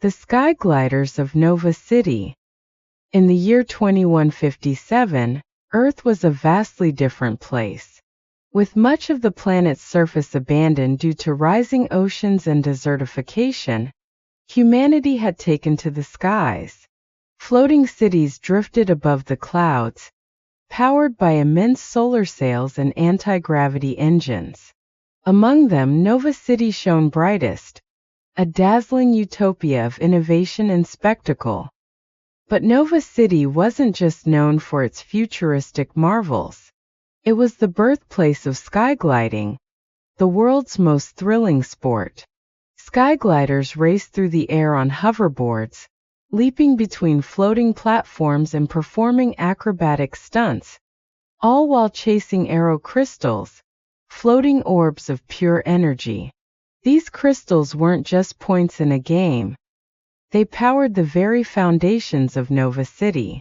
The Sky Gliders of Nova City. In the year 2157, Earth was a vastly different place. With much of the planet's surface abandoned due to rising oceans and desertification, humanity had taken to the skies. Floating cities drifted above the clouds, powered by immense solar sails and anti-gravity engines. Among them, Nova City shone brightest, a dazzling utopia of innovation and spectacle. But Nova City wasn't just known for its futuristic marvels. It was the birthplace of skygliding, the world's most thrilling sport. Skygliders raced through the air on hoverboards, leaping between floating platforms and performing acrobatic stunts, all while chasing aero crystals, floating orbs of pure energy. These crystals weren't just points in a game. They powered the very foundations of Nova City.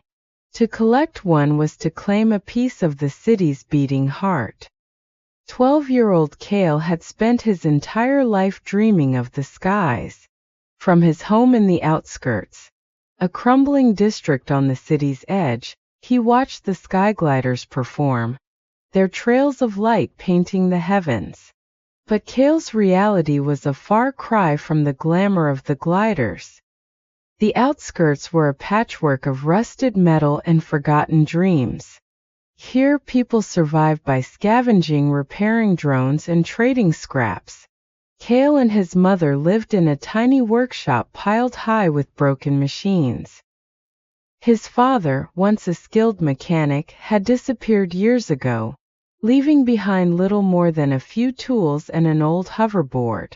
To collect one was to claim a piece of the city's beating heart. 12-year-old Cale had spent his entire life dreaming of the skies. From his home in the outskirts, a crumbling district on the city's edge, he watched the skygliders perform, their trails of light painting the heavens. But Cale's reality was a far cry from the glamour of the gliders. The outskirts were a patchwork of rusted metal and forgotten dreams. Here people survived by scavenging, repairing drones, and trading scraps. Cale and his mother lived in a tiny workshop piled high with broken machines. His father, once a skilled mechanic, had disappeared years ago, leaving behind little more than a few tools and an old hoverboard.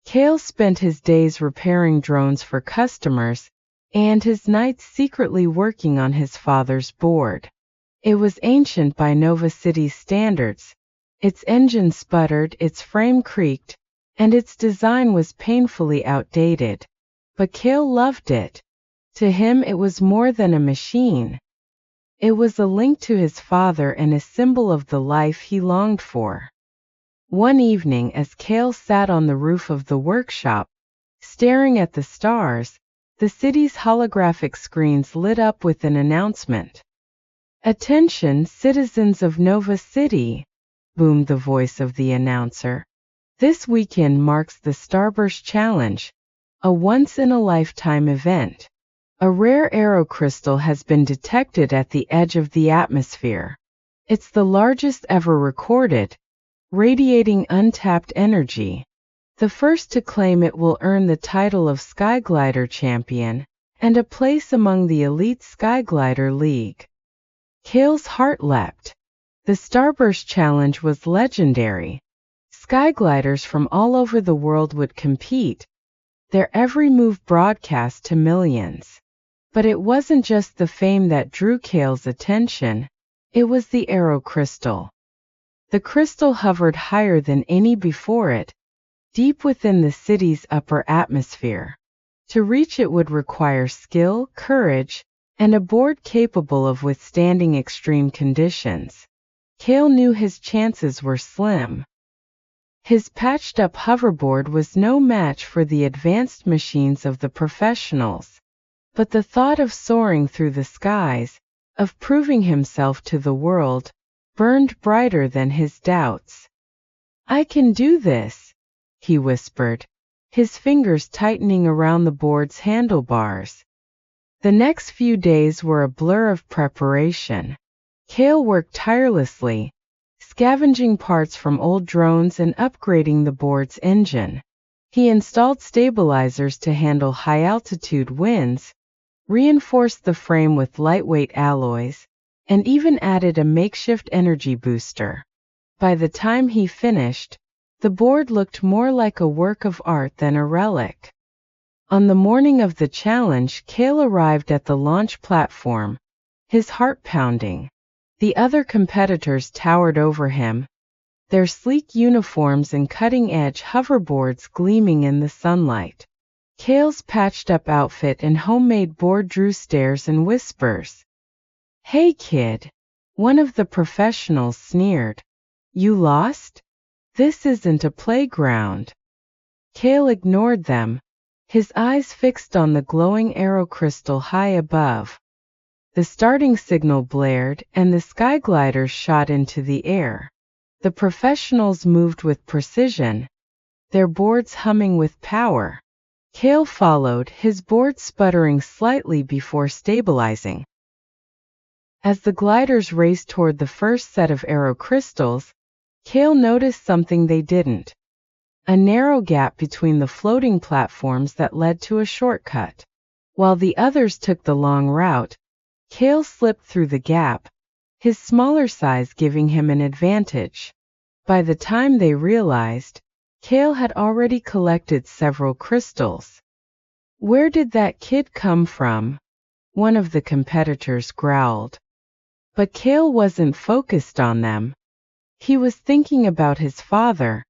Cale spent his days repairing drones for customers, and his nights secretly working on his father's board. It was ancient by Nova City's standards. Its engine sputtered, its frame creaked, and its design was painfully outdated. But Cale loved it. To him it was more than a machine. It was a link to his father and a symbol of the life he longed for. One evening, as Cale sat on the roof of the workshop, staring at the stars, the city's holographic screens lit up with an announcement. "Attention, citizens of Nova City," boomed the voice of the announcer. "This weekend marks the Starburst Challenge, a once-in-a-lifetime event. A rare aero crystal has been detected at the edge of the atmosphere. It's the largest ever recorded, radiating untapped energy. The first to claim it will earn the title of Skyglider Champion and a place among the elite Skyglider League." Cale's heart leapt. The Starburst Challenge was legendary. Skygliders from all over the world would compete, their every move broadcast to millions. But it wasn't just the fame that drew Cale's attention, it was the aero crystal. The crystal hovered higher than any before it, deep within the city's upper atmosphere. To reach it would require skill, courage, and a board capable of withstanding extreme conditions. Cale knew his chances were slim. His patched-up hoverboard was no match for the advanced machines of the professionals. But the thought of soaring through the skies, of proving himself to the world, burned brighter than his doubts. "I can do this," he whispered, his fingers tightening around the board's handlebars. The next few days were a blur of preparation. Cale worked tirelessly, scavenging parts from old drones and upgrading the board's engine. He installed stabilizers to handle high-altitude winds, reinforced the frame with lightweight alloys, and even added a makeshift energy booster. By the time he finished, the board looked more like a work of art than a relic. On the morning of the challenge, Cale arrived at the launch platform, his heart pounding. The other competitors towered over him, their sleek uniforms and cutting-edge hoverboards gleaming in the sunlight. Cale's patched-up outfit and homemade board drew stares and whispers. "Hey kid," one of the professionals sneered. "You lost? This isn't a playground." Cale ignored them, his eyes fixed on the glowing arrow crystal high above. The starting signal blared, and the sky gliders shot into the air. The professionals moved with precision, their boards humming with power. Cale followed, his board sputtering slightly before stabilizing. As the gliders raced toward the first set of arrow crystals, Cale noticed something they didn't: a narrow gap between the floating platforms that led to a shortcut. While the others took the long route, Cale slipped through the gap, his smaller size giving him an advantage. By the time they realized, Cale had already collected several crystals. "Where did that kid come from?" one of the competitors growled. But Cale wasn't focused on them. He was thinking about his father,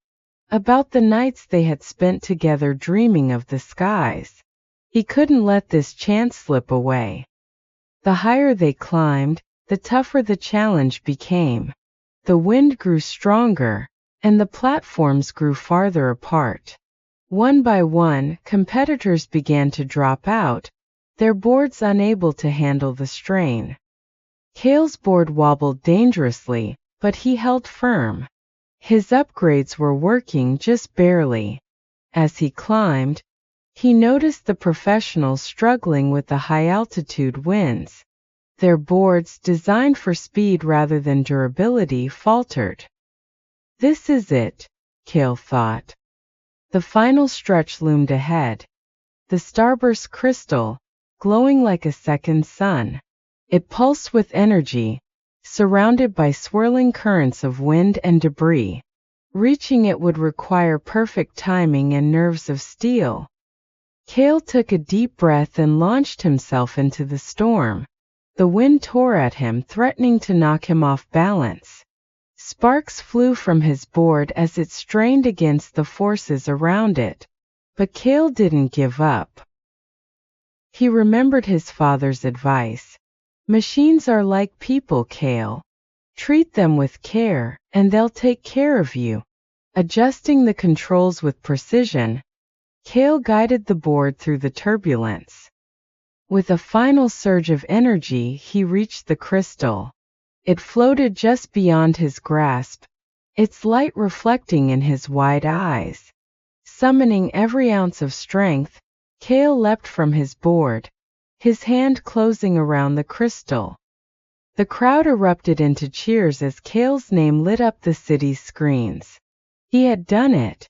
about the nights they had spent together dreaming of the skies. He couldn't let this chance slip away. The higher they climbed, the tougher the challenge became. The wind grew stronger, and the platforms grew farther apart. One by one, competitors began to drop out, their boards unable to handle the strain. Cale's board wobbled dangerously, but he held firm. His upgrades were working just barely. As he climbed, he noticed the professionals struggling with the high-altitude winds. Their boards, designed for speed rather than durability, faltered. "This is it," Cale thought. The final stretch loomed ahead. The starburst crystal, glowing like a second sun. It pulsed with energy, surrounded by swirling currents of wind and debris. Reaching it would require perfect timing and nerves of steel. Cale took a deep breath and launched himself into the storm. The wind tore at him, threatening to knock him off balance. Sparks flew from his board as it strained against the forces around it. But Cale didn't give up. He remembered his father's advice. "Machines are like people, Cale. Treat them with care, and they'll take care of you." Adjusting the controls with precision, Cale guided the board through the turbulence. With a final surge of energy, he reached the crystal. It floated just beyond his grasp, its light reflecting in his wide eyes. Summoning every ounce of strength, Cale leapt from his board, his hand closing around the crystal. The crowd erupted into cheers as Cale's name lit up the city's screens. He had done it.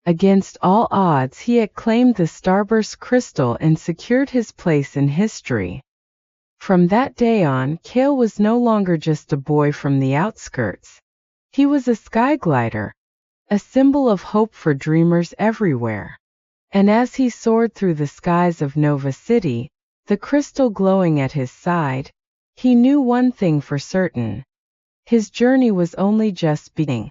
Against all odds, he had claimed the starburst crystal and secured his place in history. From that day on, Cale was no longer just a boy from the outskirts. He was a sky glider, a symbol of hope for dreamers everywhere. And as he soared through the skies of Nova City, the crystal glowing at his side, he knew one thing for certain: his journey was only just beginning.